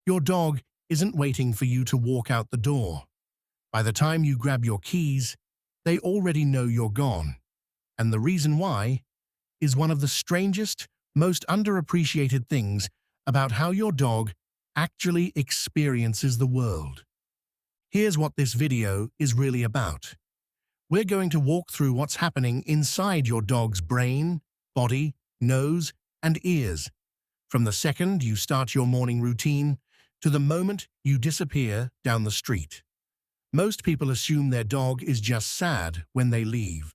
Your dog isn't waiting for you to walk out the door. By the time you grab your keys, they already know you're gone. And the reason why is one of the strangest, most underappreciated things about how your dog actually experiences the world. Here's what this video is really about. We're going to walk through what's happening inside your dog's brain, body, nose, and ears, from the second you start your morning routine to the moment you disappear down the street. Most people assume their dog is just sad when they leave.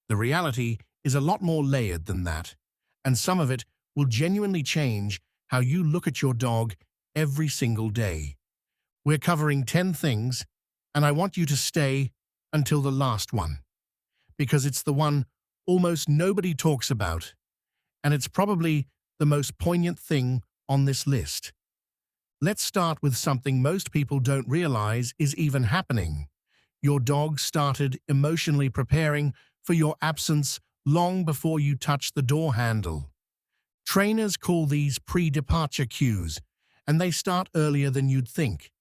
The reality is a lot more layered than that, and some of it will genuinely change how you look at your dog every single day. We're covering 10 things, and I want you to stay until the last one, because it's the one almost nobody talks about, and it's probably the most poignant thing on this list. Let's start with something most people don't realize is even happening. Your dog started emotionally preparing for your absence long before you touched the door handle. Trainers call these pre-departure cues, and they start earlier than you'd think.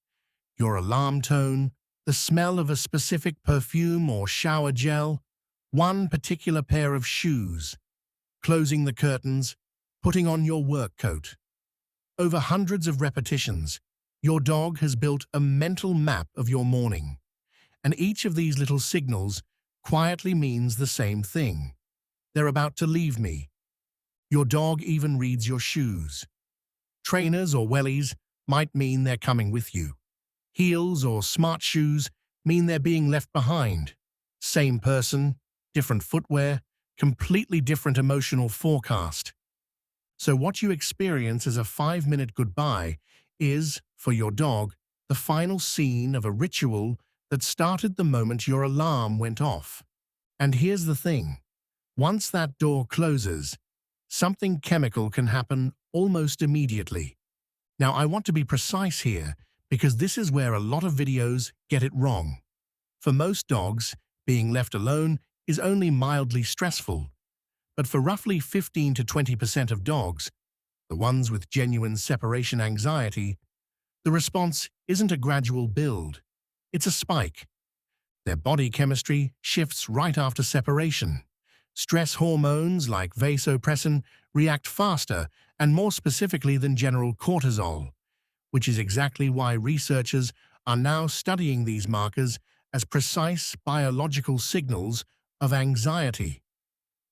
Your alarm tone, the smell of a specific perfume or shower gel, one particular pair of shoes, closing the curtains, putting on your work coat. Over hundreds of repetitions, your dog has built a mental map of your morning, and each of these little signals quietly means the same thing. They're about to leave me. Your dog even reads your shoes. Trainers or wellies might mean they're coming with you. Heels or smart shoes mean they're being left behind. Same person, different footwear, completely different emotional forecast. So what you experience as a 5-minute goodbye is, for your dog, the final scene of a ritual that started the moment your alarm went off. And here's the thing. Once that door closes, something chemical can happen almost immediately. Now, I want to be precise here because this is where a lot of videos get it wrong. For most dogs, being left alone is only mildly stressful. But for roughly 15 to 20% of dogs, the ones with genuine separation anxiety, the response isn't a gradual build, it's a spike. Their body chemistry shifts right after separation. Stress hormones like vasopressin react faster and more specifically than general cortisol, which is exactly why researchers are now studying these markers as precise biological signals of anxiety.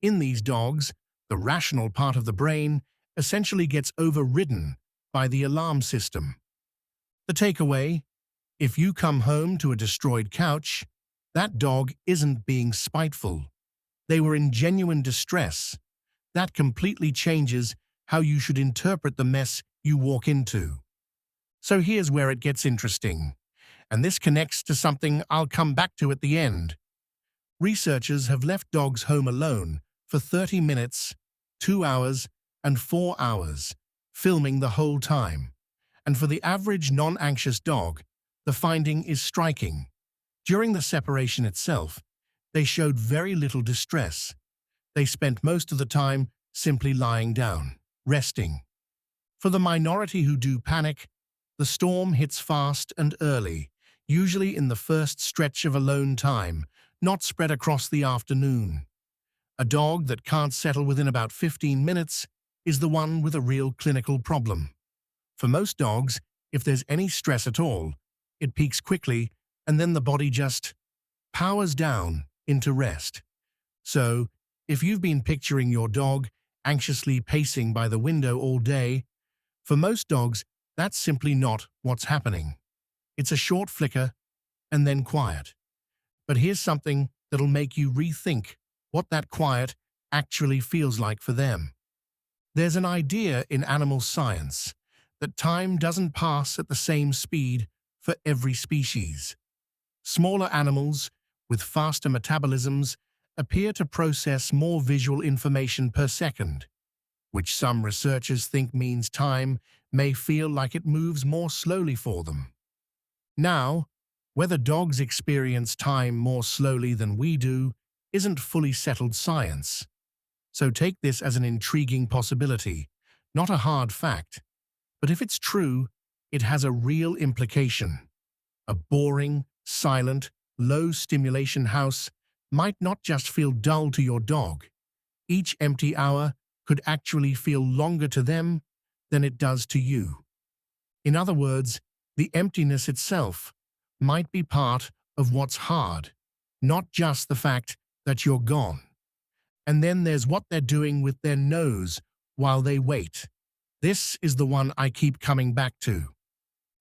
In these dogs, the rational part of the brain essentially gets overridden by the alarm system. The takeaway: if you come home to a destroyed couch, that dog isn't being spiteful. They were in genuine distress. That completely changes how you should interpret the mess you walk into. So here's where it gets interesting, and this connects to something I'll come back to at the end. Researchers have left dogs home alone for 30 minutes, 2 hours, and 4 hours, filming the whole time. And for the average non-anxious dog, the finding is striking. During the separation itself, they showed very little distress. They spent most of the time simply lying down, resting. For the minority who do panic, the storm hits fast and early, usually in the first stretch of alone time, not spread across the afternoon. A dog that can't settle within about 15 minutes is the one with a real clinical problem. For most dogs, if there's any stress at all, it peaks quickly and then the body just powers down into rest. So, if you've been picturing your dog anxiously pacing by the window all day, for most dogs, that's simply not what's happening. It's a short flicker and then quiet. But here's something that'll make you rethink what that quiet actually feels like for them. There's an idea in animal science that time doesn't pass at the same speed for every species. Smaller animals with faster metabolisms appear to process more visual information per second, which some researchers think means time may feel like it moves more slowly for them. Now, whether dogs experience time more slowly than we do isn't fully settled science. So take this as an intriguing possibility, not a hard fact. But if it's true, it has a real implication. A boring, silent, low-stimulation house might not just feel dull to your dog. Each empty hour could actually feel longer to them than it does to you. In other words, the emptiness itself might be part of what's hard, not just the fact that you're gone. And then there's what they're doing with their nose while they wait. This is the one I keep coming back to.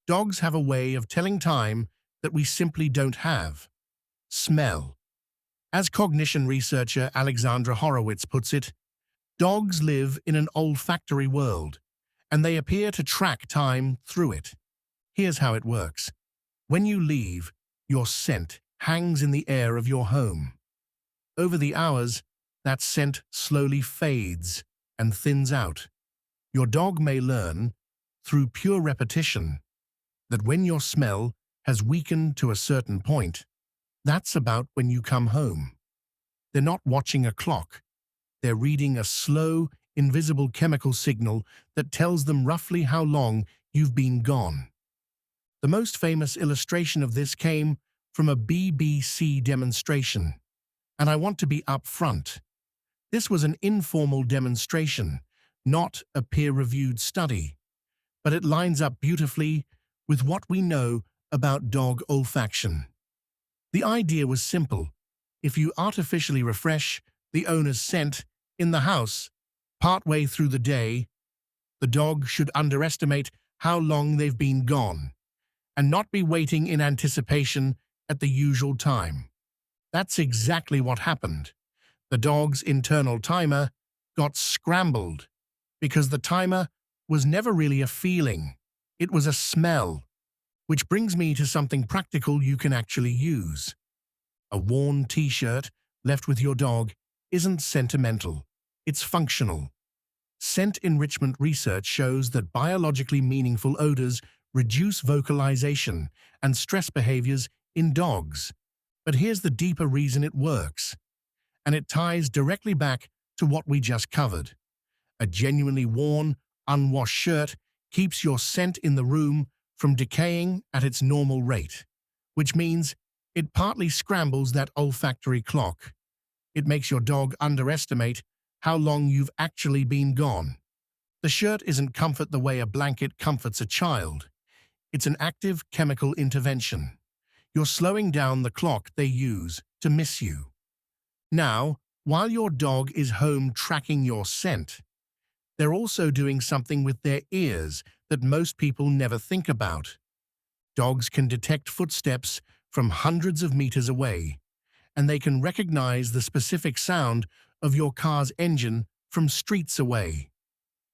Dogs have a way of telling time that we simply don't have. Smell. As cognition researcher Alexandra Horowitz puts it, dogs live in an olfactory world, and they appear to track time through it. Here's how it works. When you leave, your scent hangs in the air of your home. Over the hours, that scent slowly fades and thins out. Your dog may learn, through pure repetition, that when your smell has weakened to a certain point, that's about when you come home. They're not watching a clock. They're reading a slow, invisible chemical signal that tells them roughly how long you've been gone. The most famous illustration of this came from a BBC demonstration, and I want to be upfront. This was an informal demonstration, not a peer-reviewed study, but it lines up beautifully with what we know about dog olfaction. The idea was simple. If you artificially refresh the owner's scent in the house partway through the day, the dog should underestimate how long they've been gone and not be waiting in anticipation at the usual time. That's exactly what happened. The dog's internal timer got scrambled because the timer was never really a feeling. It was a smell. Which brings me to something practical you can actually use. A worn t-shirt left with your dog isn't sentimental, it's functional. Scent enrichment research shows that biologically meaningful odors reduce vocalization and stress behaviors in dogs. But here's the deeper reason it works, and it ties directly back to what we just covered. A genuinely worn, unwashed shirt keeps your scent in the room from decaying at its normal rate, which means it partly scrambles that olfactory clock. It makes your dog underestimate how long you've actually been gone. The shirt isn't comfort the way a blanket comforts a child. It's an active chemical intervention. You're slowing down the clock they use to miss you. Now, while your dog is home tracking your scent, they're also doing something with their ears that most people never think about. Dogs can detect footsteps from hundreds of meters away, and they can recognize the specific sound of your car's engine from streets away.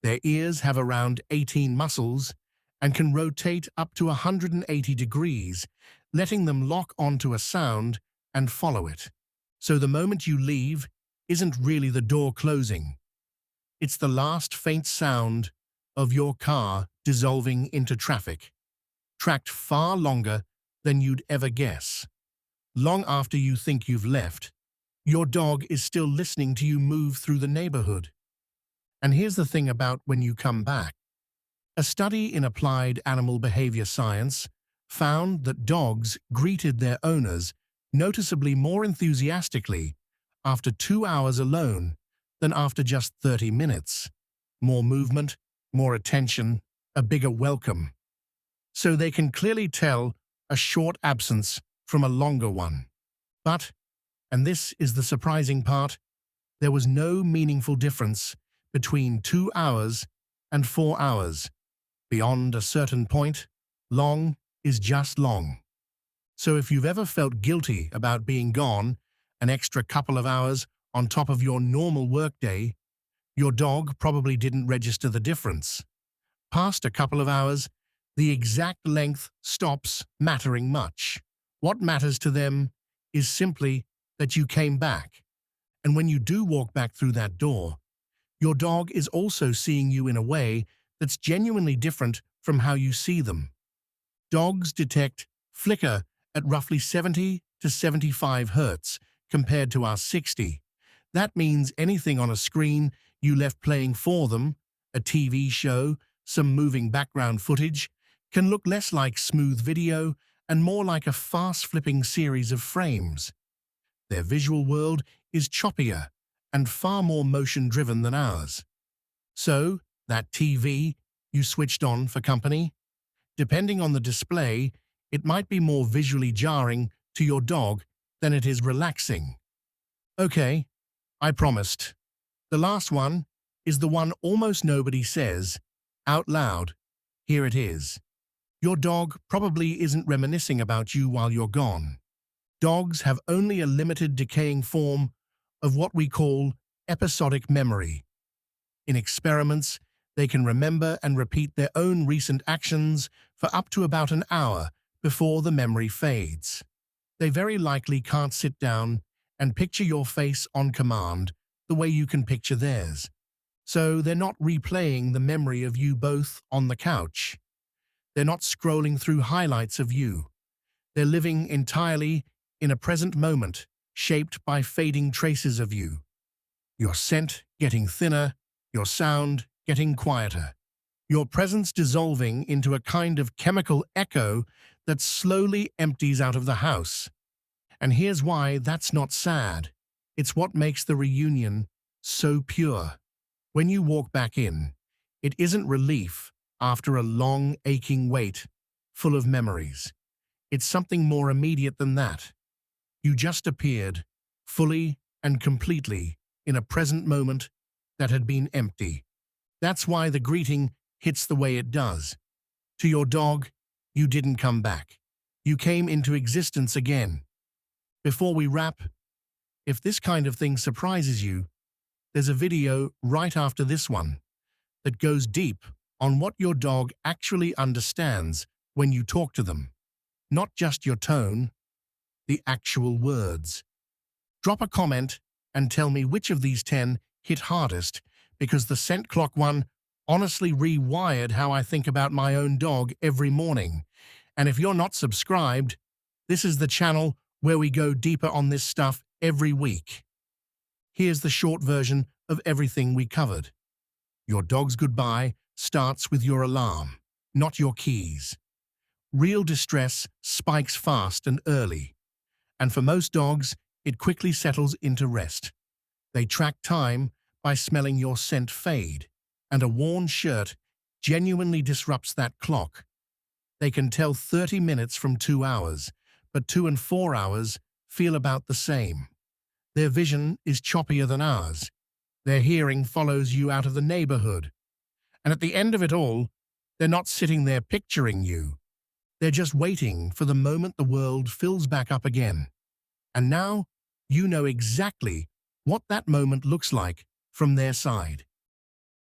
Their ears have around 18 muscles and can rotate up to 180 degrees, letting them lock onto a sound and follow it. So the moment you leave isn't really the door closing. It's the last faint sound of your car dissolving into traffic, tracked far longer than you'd ever guess. Long after you think you've left, your dog is still listening to you move through the neighborhood. And here's the thing about when you come back. A study in applied animal behavior science found that dogs greeted their owners noticeably more enthusiastically after 2 hours alone than after just 30 minutes. More movement, more attention, a bigger welcome. So they can clearly tell a short absence from a longer one. But, and this is the surprising part, there was no meaningful difference between 2 hours and 4 hours. Beyond a certain point, long is just long. So if you've ever felt guilty about being gone an extra couple of hours on top of your normal workday, your dog probably didn't register the difference. Past a couple of hours, the exact length stops mattering much. What matters to them is simply that you came back. And when you do walk back through that door, your dog is also seeing you in a way that's genuinely different from how you see them. Dogs detect flicker at roughly 70 to 75 hertz compared to our 60. That means anything on a screen you left playing for them, a TV show, some moving background footage, can look less like smooth video and more like a fast-flipping series of frames. Their visual world is choppier and far more motion-driven than ours. So, that TV you switched on for company? Depending on the display, it might be more visually jarring to your dog than it is relaxing. Okay, I promised. The last one is the one almost nobody says out loud. Here it is. Your dog probably isn't reminiscing about you while you're gone. Dogs have only a limited decaying form of what we call episodic memory. In experiments, they can remember and repeat their own recent actions for up to about an hour before the memory fades. They very likely can't sit down and picture your face on command the way you can picture theirs. So they're not replaying the memory of you both on the couch. They're not scrolling through highlights of you. They're living entirely in a present moment shaped by fading traces of you. Your scent getting thinner, your sound getting quieter. Your presence dissolving into a kind of chemical echo that slowly empties out of the house. And here's why that's not sad. It's what makes the reunion so pure. When you walk back in, it isn't relief after a long, aching wait full of memories. It's something more immediate than that. You just appeared, fully and completely, in a present moment that had been empty. That's why the greeting hits the way it does. To your dog, you didn't come back. You came into existence again. Before we wrap, if this kind of thing surprises you, there's a video right after this one that goes deep on what your dog actually understands when you talk to them. Not just your tone, the actual words. Drop a comment and tell me which of these 10 hit hardest, because the scent clock one honestly rewired how I think about my own dog every morning. And if you're not subscribed, this is the channel where we go deeper on this stuff every week. Here's the short version of everything we covered. Your dog's goodbye starts with your alarm, not your keys. Real distress spikes fast and early, and for most dogs, it quickly settles into rest. They track time by smelling your scent fade, and a worn shirt genuinely disrupts that clock. They can tell 30 minutes from 2 hours, but 2 and 4 hours feel about the same. Their vision is choppier than ours. Their hearing follows you out of the neighborhood. And at the end of it all, they're not sitting there picturing you. They're just waiting for the moment the world fills back up again. And now, you know exactly what that moment looks like from their side.